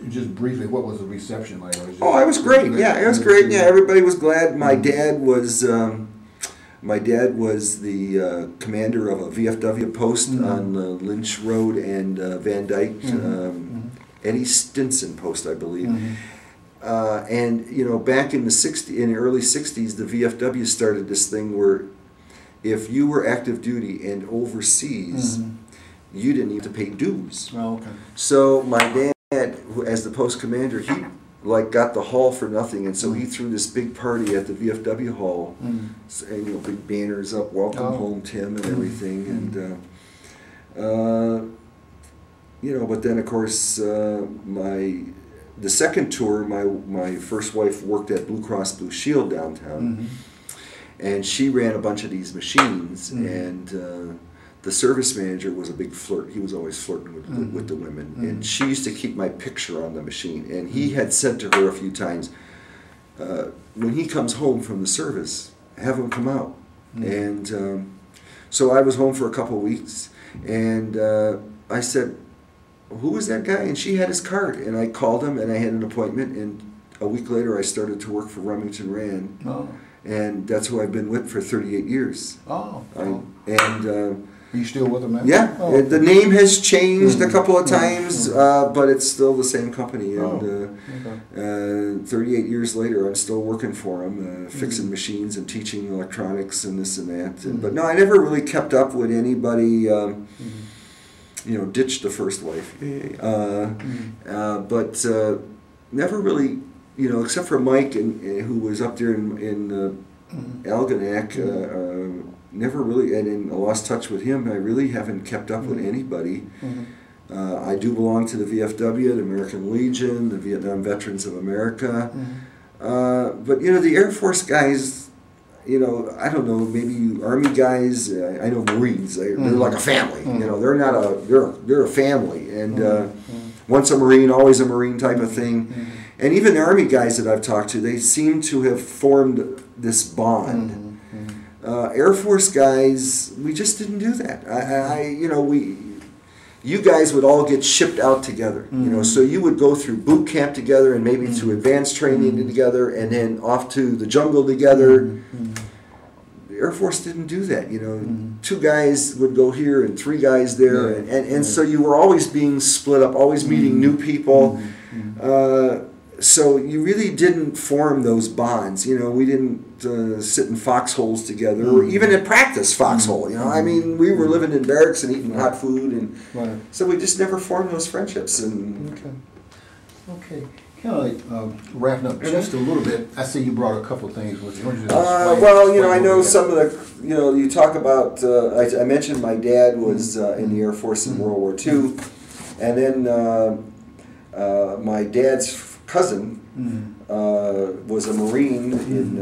Just briefly, what was the reception like? Oh, it was great. Yeah, it was great. Yeah, everybody was glad. My dad was the commander of a VFW post on Lynch Road and Van Dyke, Eddie Stinson post, I believe. And you know, back in the early '60s, the VFW started this thing where if you were active duty and overseas, you didn't need to pay dues. Oh, okay. So my dad, as the post commander, he like got the hall for nothing, and so he threw this big party at the VFW hall, and you know, big banners up, "Welcome home, Tim," and everything, and you know. But then, of course, the second tour, my first wife worked at Blue Cross Blue Shield downtown, and she ran a bunch of these machines, and the service manager was a big flirt. He was always flirting with the women, and she used to keep my picture on the machine. And he had said to her a few times, when he comes home from the service, have him come out. And so I was home for a couple of weeks, and I said, "Who was that guy?" And she had his card, and I called him, and I had an appointment, and a week later I started to work for Remington Rand, and that's who I've been with for 38 years. Are you still with them now? Yeah, the name has changed a couple of times, but it's still the same company. And 38 years later, I'm still working for them, fixing machines and teaching electronics and this and that. But no, I never really kept up with anybody. You know, ditched the first wife, but never really, you know, except for Mike, who was up there in Algonac. Never really, and I lost touch with him. I really haven't kept up with anybody. I do belong to the VFW, the American Legion, the Vietnam Veterans of America. But you know, the Air Force guys, you know, I don't know, maybe Army guys. I know Marines. They're like a family. You know, they're not they're a family, and once a Marine, always a Marine type of thing. And even the Army guys that I've talked to, they seem to have formed this bond. Air Force guys, we just didn't do that. You know, you guys would all get shipped out together. You know, so you would go through boot camp together, and maybe through advanced training together, and then off to the jungle together. The Air Force didn't do that. You know, 2 guys would go here and 3 guys there, and so you were always being split up, always meeting new people. So you really didn't form those bonds. You know, we didn't sit in foxholes together, or even at practice foxhole. You know, I mean, we were living in barracks and eating hot food, and so we just never formed those friendships. And okay. Kind of like wrapping up just a little bit. I see you brought a couple of things with you. Well, you know, I know some of the. You know, you talk about. I mentioned my dad was in the Air Force in World War II, and then my dad's cousin was a Marine in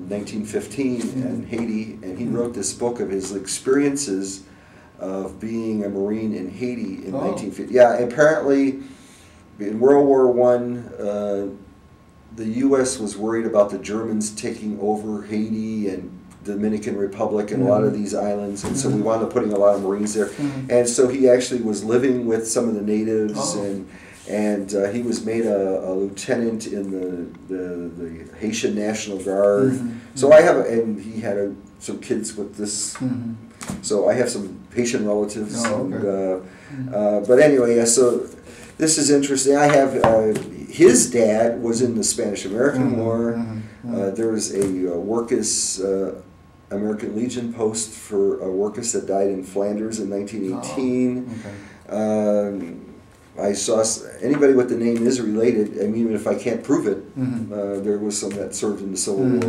1915 in Haiti, and he wrote this book of his experiences of being a Marine in Haiti in 1950. Yeah, apparently in World War I, the U.S. was worried about the Germans taking over Haiti and Dominican Republic and a lot of these islands, and so we wound up putting a lot of Marines there. And so he actually was living with some of the natives, and he was made a lieutenant in the Haitian National Guard. So I have, and he had some kids with this. So I have some Haitian relatives. But anyway, yeah, so this is interesting. I have his dad was in the Spanish-American War. There was a Wirkus American Legion post for a Wirkus that died in Flanders in 1918. I saw anybody with the name is related. I mean, even if I can't prove it, there was some that served in the Civil War.